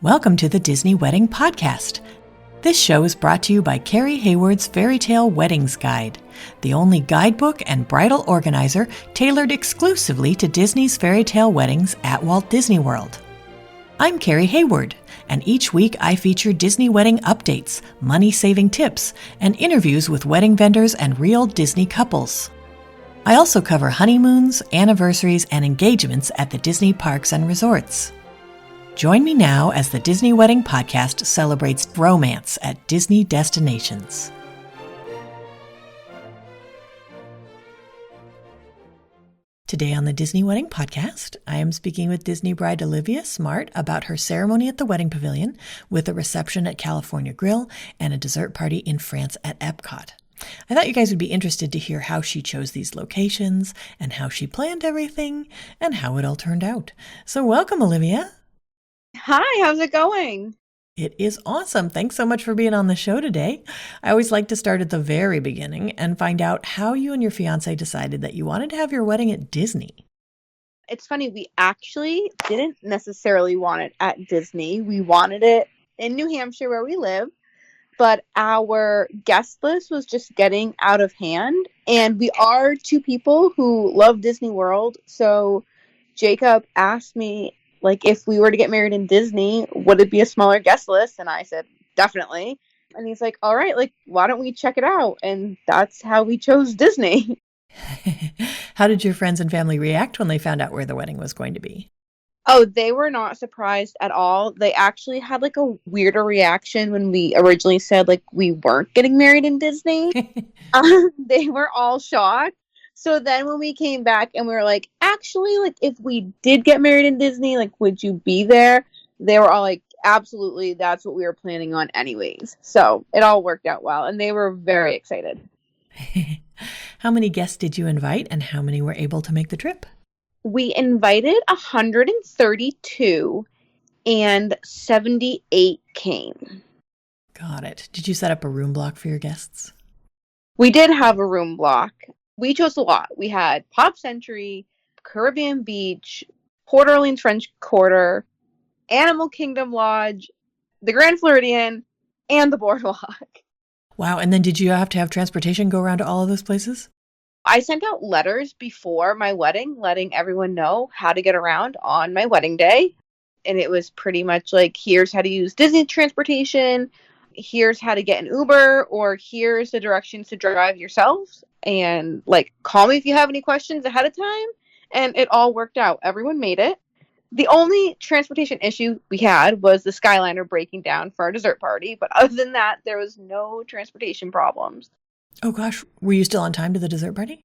Welcome to the Disney Wedding Podcast. This show is brought to you by Carrie Hayward's Fairy Tale Weddings Guide, the only guidebook and bridal organizer tailored exclusively to Disney's fairy tale weddings at Walt Disney World. I'm Carrie Hayward, and each week I feature Disney wedding updates, money-saving tips, and interviews with wedding vendors and real Disney couples. I also cover honeymoons, anniversaries, and engagements at the Disney parks and resorts. Join me now as the Disney Wedding Podcast celebrates romance at Disney destinations. Today on the Disney Wedding Podcast, I am speaking with Disney bride Oliviah Smart about her ceremony at the Wedding Pavilion, with a reception at California Grill and a dessert party in France at EPCOT. I thought you guys would be interested to hear how she chose these locations and how she planned everything and how it all turned out. So welcome, Oliviah. Hi, how's it going? It is awesome. Thanks so much for being on the show today. I always like to start at the very beginning and find out how you and your fiance decided that you wanted to have your wedding at Disney. It's funny, we actually didn't necessarily want it at Disney. We wanted it in New Hampshire where we live, but our guest list was just getting out of hand. And we are two people who love Disney World. So Jacob asked me, if we were to get married in Disney, would it be a smaller guest list? And I said, definitely. And he's like, all right, why don't we check it out? And that's how we chose Disney. How did your friends and family react when they found out where the wedding was going to be? Oh, they were not surprised at all. They actually had a weirder reaction when we originally said we weren't getting married in Disney. They were all shocked. So then when we came back and we were actually, if we did get married in Disney, would you be there? They were all absolutely, that's what we were planning on anyways. So it all worked out well, and they were very excited. How many guests did you invite, and how many were able to make the trip? We invited 132, and 78 came. Got it. Did you set up a room block for your guests? We did have a room block. We chose a lot. We had Pop Century, Caribbean Beach, Port Orleans French Quarter, Animal Kingdom Lodge, the Grand Floridian, and the Boardwalk. Wow. And then did you have to have transportation go around to all of those places? I sent out letters before my wedding, letting everyone know how to get around on my wedding day. And it was pretty much here's how to use Disney transportation, here's how to get an Uber, or here's the directions to drive yourselves. And call me if you have any questions ahead of time. And it all worked out. Everyone made it. The only transportation issue we had was the Skyliner breaking down for our dessert party. But other than that, there was no transportation problems. Oh gosh, were you still on time to the dessert party?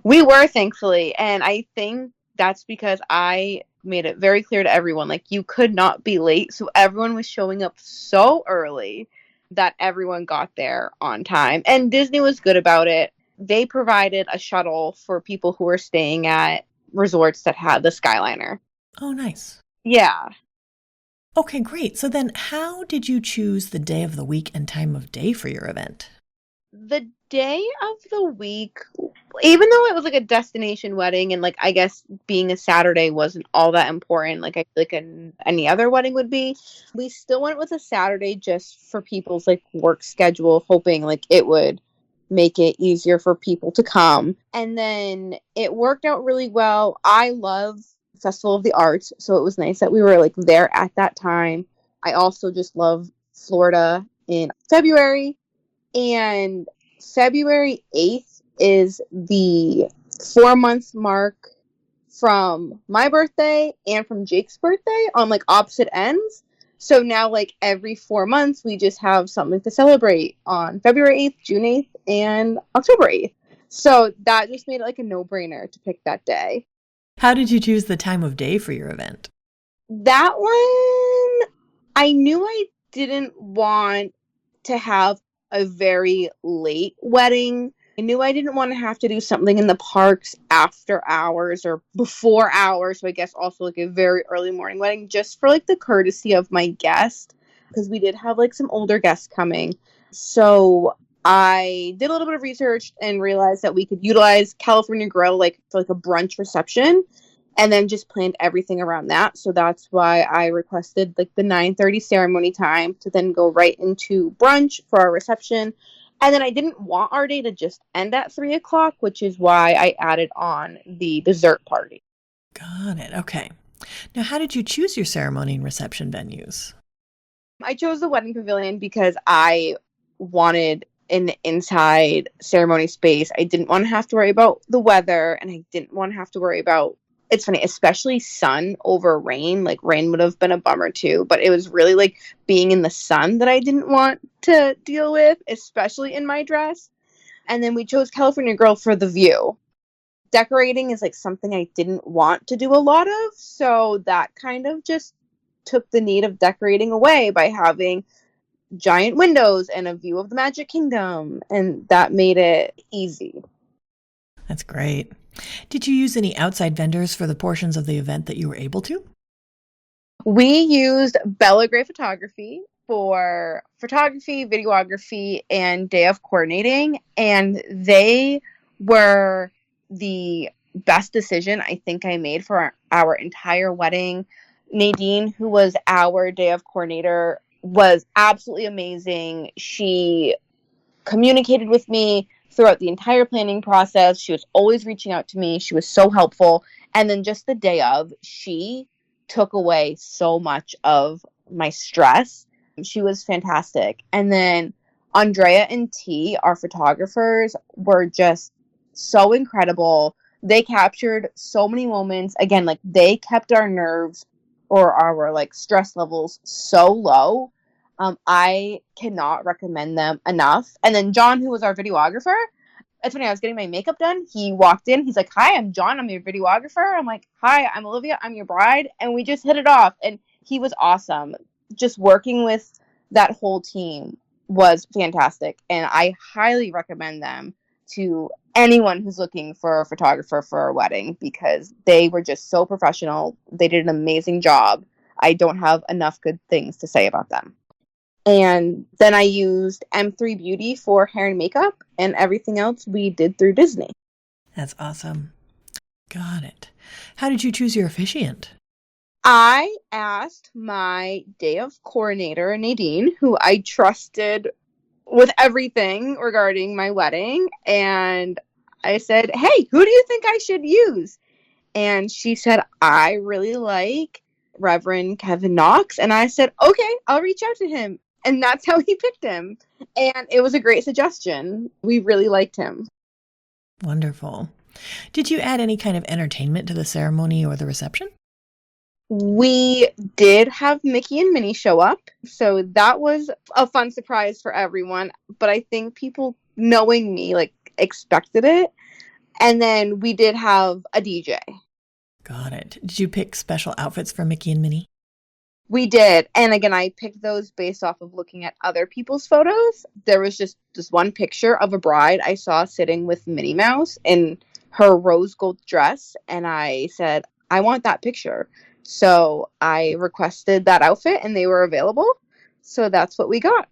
We were, thankfully. And I think that's because I made it very clear to everyone, you could not be late. So everyone was showing up so early that everyone got there on time. And Disney was good about it. They provided a shuttle for people who were staying at resorts that had the Skyliner. Oh, nice. Yeah. Okay, great. So then how did you choose the day of the week and time of day for your event? The day of the week, even though it was a destination wedding and I guess being a Saturday wasn't all that important, I feel any other wedding would be, we still went with a Saturday just for people's work schedule, hoping it would make it easier for people to come. And then it worked out really well. I love Festival of the Arts, so it was nice that we were there at that time. I also just love Florida in February, and February 8th is the 4-month mark from my birthday and from Jake's birthday on opposite ends. So now every 4 months we just have something to celebrate on February 8th, June 8th, and October 8th. So that just made it a no-brainer to pick that day. How did you choose the time of day for your event? That one, I knew I didn't want to have a very late wedding. I knew I didn't want to have to do something in the parks after hours or before hours. So I guess also a very early morning wedding, just for the courtesy of my guest, because we did have some older guests coming. So I did a little bit of research and realized that we could utilize California Grill for a brunch reception. and then just planned everything around that. So that's why I requested like the 9:30 ceremony time to then go right into brunch for our reception. And then I didn't want our day to just end at 3 o'clock, which is why I added on the dessert party. Got it. Okay. Now, how did you choose your ceremony and reception venues? I chose the Wedding Pavilion because I wanted an inside ceremony space. I didn't want to have to worry about the weather, and I didn't want to have to worry about, it's funny, especially sun over rain. Like, rain would have been a bummer too, but it was really like being in the sun that I didn't want to deal with, especially in my dress. And then we chose California Girl for the view. Decorating is like something I didn't want to do a lot of, so that kind of just took the need of decorating away by having giant windows and a view of the Magic Kingdom, and that made it easy. That's great. Did you use any outside vendors for the portions of the event that you were able to? We used Bella Gray Photography for photography, videography, and day of coordinating, and they were the best decision I think I made for our entire wedding. Nadine, who was our day of coordinator, was absolutely amazing. She communicated with me throughout the entire planning process. She was always reaching out to me. She was so helpful. And then just the day of, she took away so much of my stress. She was fantastic. And then Andrea and T, our photographers, were just so incredible. They captured so many moments. Again, like, they kept our nerves or our like stress levels so low. I cannot recommend them enough. And then John, who was our videographer, it's funny, I was getting my makeup done. He walked in. He's like, "Hi, I'm John. I'm your videographer." I'm like, "Hi, I'm Olivia. I'm your bride." And we just hit it off. And he was awesome. Just working with that whole team was fantastic. And I highly recommend them to anyone who's looking for a photographer for a wedding, because they were just so professional. They did an amazing job. I don't have enough good things to say about them. And then I used M3 Beauty for hair and makeup, and everything else we did through Disney. That's awesome. Got it. How did you choose your officiant? I asked my day of coordinator, Nadine, who I trusted with everything regarding my wedding, and I said, "Hey, who do you think I should use?" And she said, "I really like Reverend Kevin Knox." And I said, "Okay, I'll reach out to him." And that's how he picked him. And it was a great suggestion. We really liked him. Wonderful. Did you add any kind of entertainment to the ceremony or the reception? We did have Mickey and Minnie show up, so that was a fun surprise for everyone. But I think people, knowing me, like, expected it. And then we did have a DJ. Got it. Did you pick special outfits for Mickey and Minnie? We did. And again, I picked those based off of looking at other people's photos. There was just this one picture of a bride I saw sitting with Minnie Mouse in her rose gold dress. And I said, "I want that picture." So I requested that outfit and they were available. So that's what we got.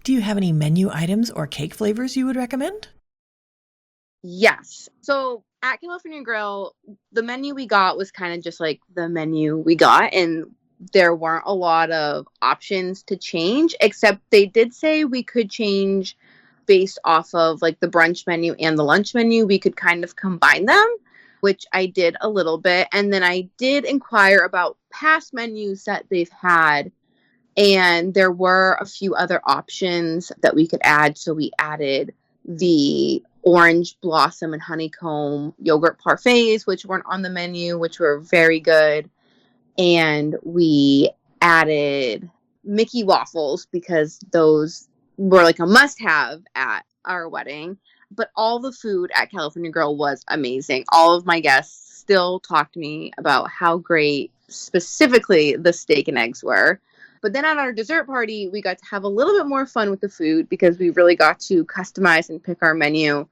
Do you have any menu items or cake flavors you would recommend? Yes. So at California Grill, the menu we got was kind of just like the menu we got, and there weren't a lot of options to change, except they did say we could change based off of like the brunch menu and the lunch menu. We could kind of combine them, which I did a little bit. And then I did inquire about past menus that they've had, and there were a few other options that we could add. So we added the orange blossom and honeycomb yogurt parfaits, which weren't on the menu, which were very good. And we added Mickey waffles because those were like a must-have at our wedding. But all the food at California Grill was amazing. All of my guests still talk to me about how great specifically the steak and eggs were. But then at our dessert party, we got to have a little bit more fun with the food because we really got to customize and pick our menu.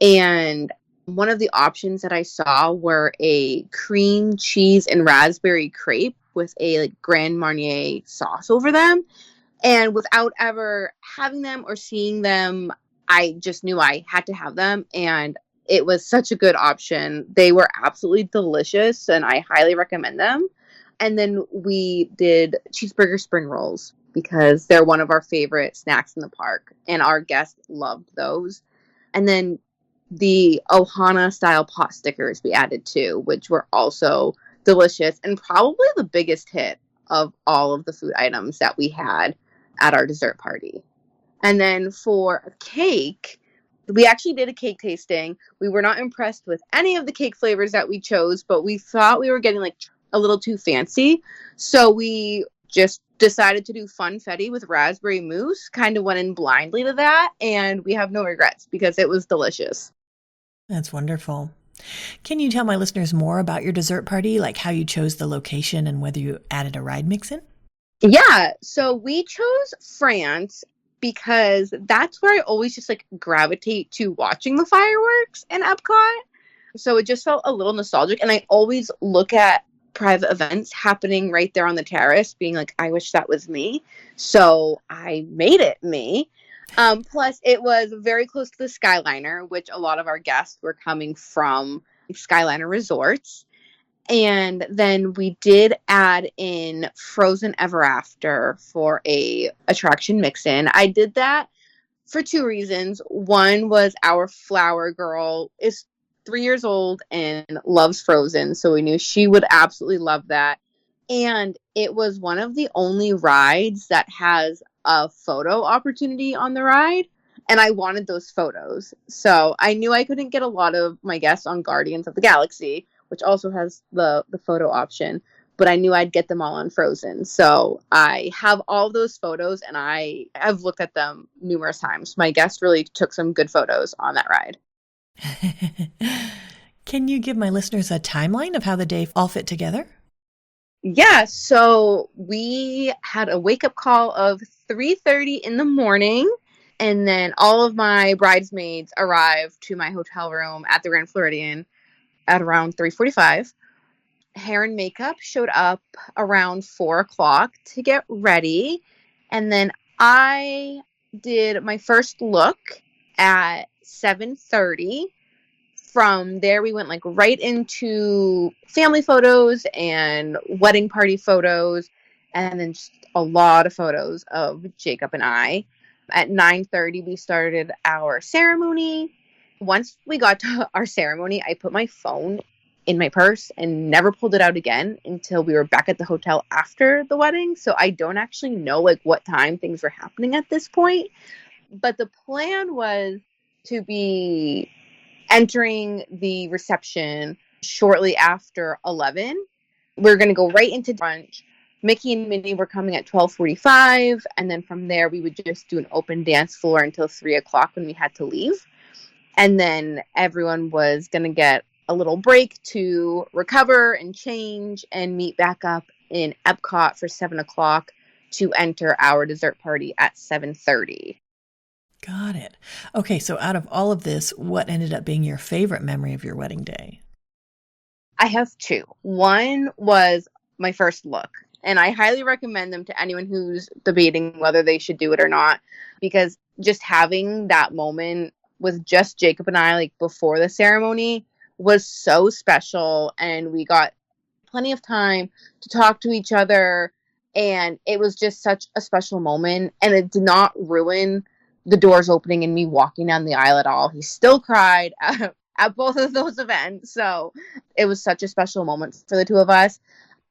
And one of the options that I saw were a cream cheese and raspberry crepe with a like Grand Marnier sauce over them. And without ever having them or seeing them, I just knew I had to have them. And it was such a good option. They were absolutely delicious, and I highly recommend them. And then we did cheeseburger spring rolls because they're one of our favorite snacks in the park, and our guests loved those. And then the Ohana style pot stickers we added too, which were also delicious and probably the biggest hit of all of the food items that we had at our dessert party. And then for a cake, we actually did a cake tasting. We were not impressed with any of the cake flavors that we chose, but we thought we were getting like a little too fancy. So we just decided to do funfetti with raspberry mousse, kind of went in blindly to that, and we have no regrets because it was delicious. That's wonderful. Can you tell my listeners more about your dessert party, like how you chose the location and whether you added a ride mix in? Yeah, so we chose France because that's where I always just like gravitate to watching the fireworks in Epcot. So it just felt a little nostalgic. And I always look at private events happening right there on the terrace, being like, I wish that was me. So I made it me. Plus, it was very close to the Skyliner, which a lot of our guests were coming from Skyliner resorts. And then we did add in Frozen Ever After for a attraction mix-in. I did that for two reasons. One was our flower girl is 3 years old and loves Frozen, so we knew she would absolutely love that. And it was one of the only rides that has a photo opportunity on the ride, and I wanted those photos. So I knew I couldn't get a lot of my guests on Guardians of the Galaxy, which also has the photo option, but I knew I'd get them all on Frozen. So I have all those photos, and I have looked at them numerous times. My guests really took some good photos on that ride. Can you give my listeners a timeline of how the day all fit together? Yeah, so we had a wake-up call of 3:30 in the morning, and then all of my bridesmaids arrived to my hotel room at the Grand Floridian at around 3:45. Hair and makeup showed up around 4 o'clock to get ready, and then I did my first look at 7:30. From there, we went like right into family photos and wedding party photos, and then just a lot of photos of Jacob and I. At 9:30, we started our ceremony. Once we got to our ceremony, I put my phone in my purse and never pulled it out again until we were back at the hotel after the wedding. So I don't actually know like what time things were happening at this point. But the plan was to be entering the reception shortly after 11. We're going to go right into brunch. Mickey and Minnie were coming at 12:45, and then from there we would just do an open dance floor until 3 o'clock when we had to leave. And then everyone was going to get a little break to recover and change and meet back up in Epcot for 7 o'clock to enter our dessert party at 7:30. Got it. Okay, so out of all of this, what ended up being your favorite memory of your wedding day? I have two. One was my first look, and I highly recommend them to anyone who's debating whether they should do it or not, because just having that moment with just Jacob and I, like before the ceremony, was so special, and we got plenty of time to talk to each other, and it was just such a special moment, and it did not ruin the doors opening and me walking down the aisle at all. He still cried at both of those events. So it was such a special moment for the two of us.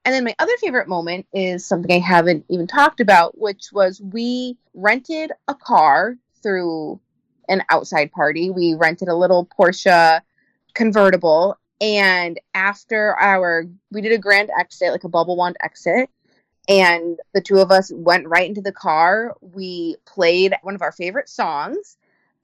And then my other favorite moment is something I haven't even talked about, which was we rented a car through an outside party. We rented a little Porsche convertible. And we did a grand exit, like a bubble wand exit. And the two of us went right into the car. We played one of our favorite songs,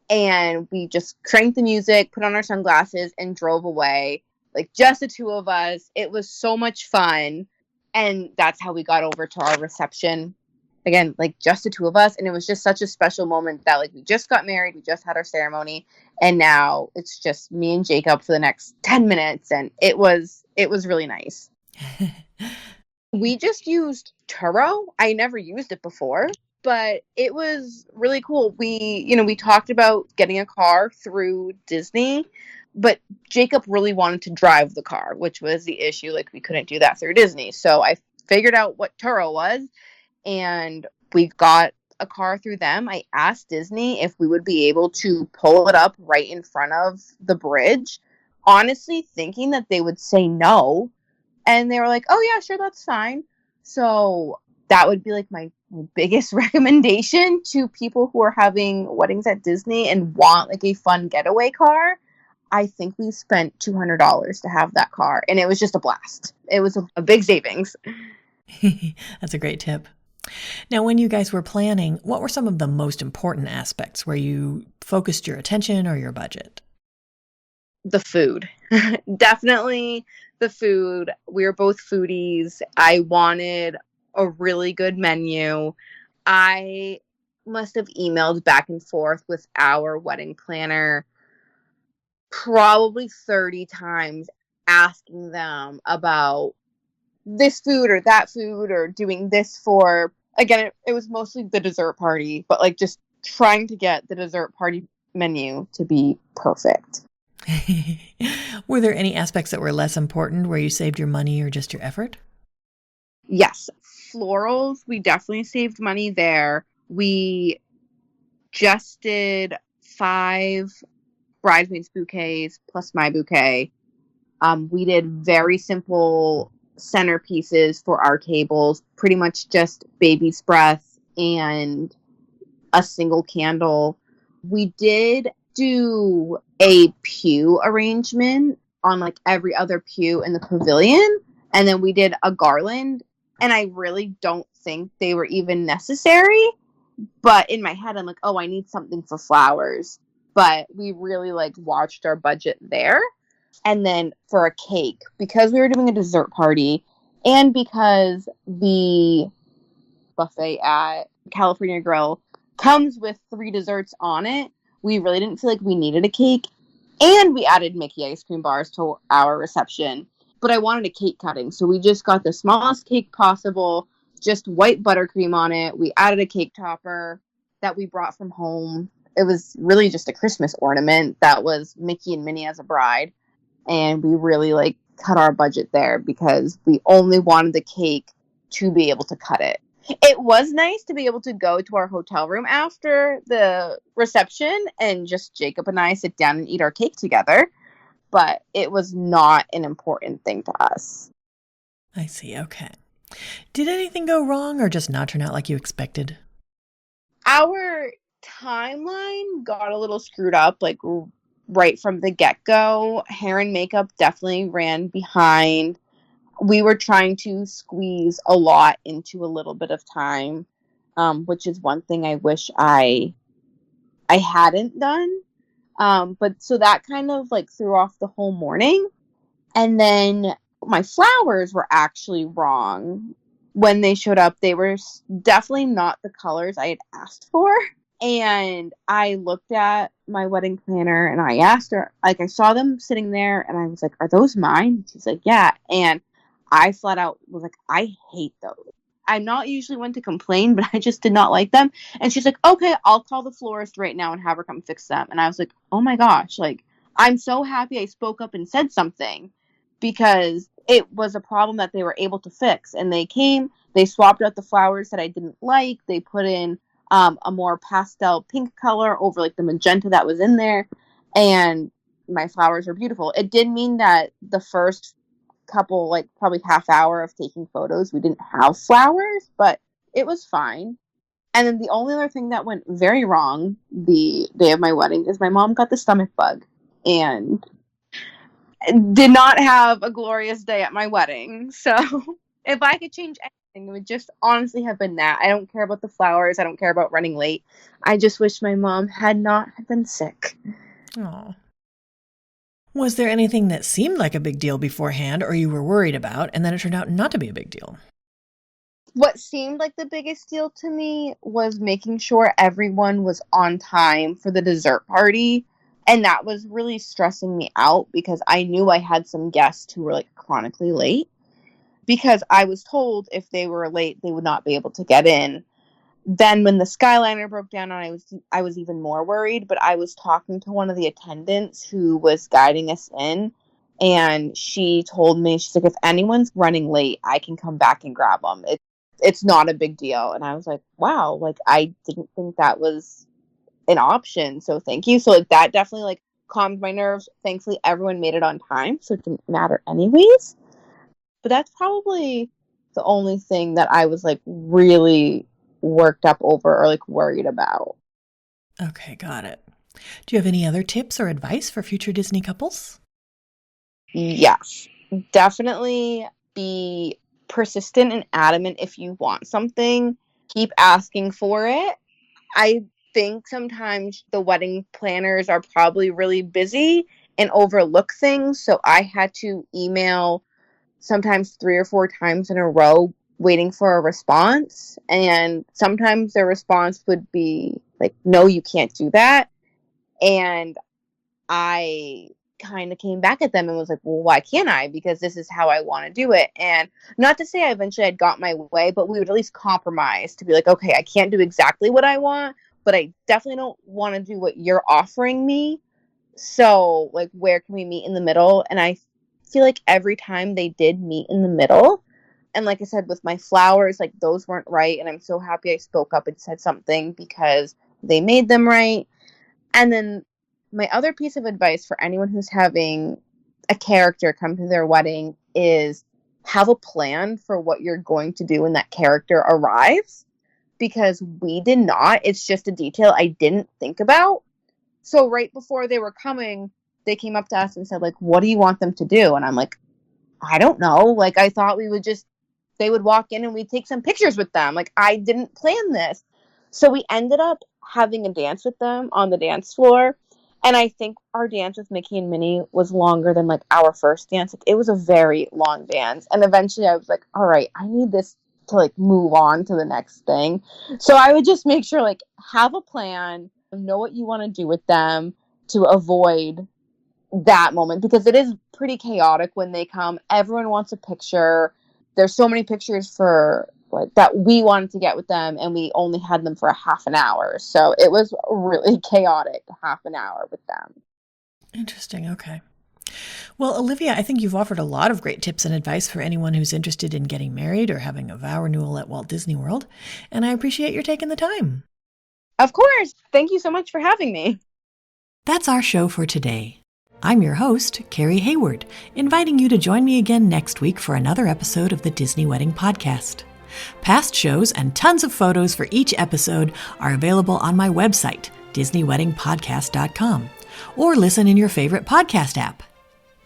and we just cranked the music, put on our sunglasses, and drove away. Like, just the two of us. It was so much fun. And that's how we got over to our reception. Again, like, just the two of us. And it was just such a special moment that, like, we just got married. We just had our ceremony. And now it's just me and Jacob for the next 10 minutes. And it was really nice. We just used Turo. I never used it before, but it was really cool. We talked about getting a car through Disney, But Jacob really wanted to drive the car, which was the issue. Like, we couldn't do that through Disney. So I figured out what Turo was, and we got a car through them. I asked Disney if we would be able to pull it up right in front of the bridge, honestly thinking that they would say no. And they were like, oh, yeah, sure, that's fine. So that would be like my biggest recommendation to people who are having weddings at Disney and want like a fun getaway car. I think we spent $200 to have that car, and it was just a blast. It was a big savings. That's a great tip. Now, when you guys were planning, what were some of the most important aspects where you focused your attention or your budget? The food. Definitely the food. We were both foodies. I wanted a really good menu. I must have emailed back and forth with our wedding planner probably 30 times asking them about this food or that food or doing this for, again, it was mostly the dessert party, but like just trying to get the dessert party menu to be perfect. Were there any aspects that were less important where you saved your money or just your effort? Yes. Florals, we definitely saved money there. We just did 5 bridesmaids bouquets plus my bouquet. We did very simple centerpieces for our tables, pretty much just baby's breath and a single candle. We did do a pew arrangement on like every other pew in the pavilion, and then we did a garland, and I really don't think they were even necessary, but in my head I'm like, oh, I need something for flowers. But we really like watched our budget there. And then for a cake, because we were doing a dessert party and because the buffet at California Grill comes with 3 desserts on it, we really didn't feel like we needed a cake. And we added Mickey ice cream bars to our reception. But I wanted a cake cutting, so we just got the smallest cake possible, just white buttercream on it. We added a cake topper that we brought from home. It was really just a Christmas ornament that was Mickey and Minnie as a bride. And we really like cut our budget there because we only wanted the cake to be able to cut it. It was nice to be able to go to our hotel room after the reception and just Jacob and I sit down and eat our cake together. But it was not an important thing to us. I see. Okay. Did anything go wrong or just not turn out like you expected? Our timeline got a little screwed up, like right from the get-go. Hair and makeup definitely ran behind. We were trying to squeeze a lot into a little bit of time, which is one thing I wish I hadn't done. But so that kind of like threw off the whole morning. And then my flowers were actually wrong. When they showed up, they were definitely not the colors I had asked for. And I looked at my wedding planner and I asked her, like, I saw them sitting there and I was like, are those mine? She's like, yeah. And I flat out was like, I hate those. I'm not usually one to complain, but I just did not like them. And she's like, okay, I'll call the florist right now and have her come fix them. And I was like, oh my gosh, like, I'm so happy I spoke up and said something because it was a problem that they were able to fix. And they came, they swapped out the flowers that I didn't like. They put in a more pastel pink color over like the magenta that was in there. And my flowers are beautiful. It did mean that the first couple, like probably half hour of taking photos, we didn't have flowers, but it was fine. And then the only other thing that went very wrong the day of my wedding is my mom got the stomach bug and did not have a glorious day at my wedding. So if I could change anything, it would just honestly have been that. I don't care about the flowers. I don't care about running late. I just wish my mom had not been sick. Oh. Was there anything that seemed like a big deal beforehand or you were worried about, and then it turned out not to be a big deal? What seemed like the biggest deal to me was making sure everyone was on time for the dessert party. And that was really stressing me out because I knew I had some guests who were like chronically late because I was told if they were late, they would not be able to get in. Then when the Skyliner broke down, I was even more worried, but I was talking to one of the attendants who was guiding us in, and she told me, she's like, if anyone's running late, I can come back and grab them. It's not a big deal. And I was like, wow, like I didn't think that was an option. So thank you. So like that definitely like calmed my nerves. Thankfully, everyone made it on time, so it didn't matter anyways. But that's probably the only thing that I was like really worked up over or like worried about. Okay, got it. Do you have any other tips or advice for future Disney couples? Yes, definitely be persistent and adamant if you want something. Keep asking for it. I think sometimes the wedding planners are probably really busy and overlook things. So I had to email sometimes 3 or 4 times in a row waiting for a response. And sometimes their response would be like, no, you can't do that. And I kind of came back at them and was like, well, why can't I? Because this is how I want to do it. And not to say I eventually had got my way, but we would at least compromise to be like, okay, I can't do exactly what I want, but I definitely don't want to do what you're offering me. So, like, where can we meet in the middle? And I feel like every time they did meet in the middle, and like I said, with my flowers, like, those weren't right. And I'm so happy I spoke up and said something because they made them right. And then my other piece of advice for anyone who's having a character come to their wedding is have a plan for what you're going to do when that character arrives. Because we did not. It's just a detail I didn't think about. So right before they were coming, they came up to us and said, like, what do you want them to do? And I'm like, I don't know. Like, I thought they would walk in and we'd take some pictures with them. Like, I didn't plan this. So we ended up having a dance with them on the dance floor. And I think our dance with Mickey and Minnie was longer than like our first dance. Like, it was a very long dance. And eventually I was like, all right, I need this to like move on to the next thing. So I would just make sure like have a plan, know what you want to do with them to avoid that moment, because it is pretty chaotic when they come. Everyone wants a picture. There's so many pictures for like that we wanted to get with them, and we only had them for a half an hour. So it was really chaotic half an hour with them. Interesting. Okay. Well, Olivia, I think you've offered a lot of great tips and advice for anyone who's interested in getting married or having a vow renewal at Walt Disney World, and I appreciate your taking the time. Of course. Thank you so much for having me. That's our show for today. I'm your host, Carrie Hayward, inviting you to join me again next week for another episode of the Disney Wedding Podcast. Past shows and tons of photos for each episode are available on my website, DisneyWeddingPodcast.com, or listen in your favorite podcast app.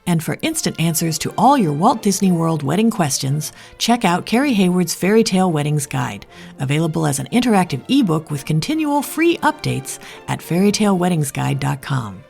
And for instant answers to all your Walt Disney World wedding questions, check out Carrie Hayward's Fairy Tale Weddings Guide, available as an interactive ebook with continual free updates at fairytaleweddingsguide.com.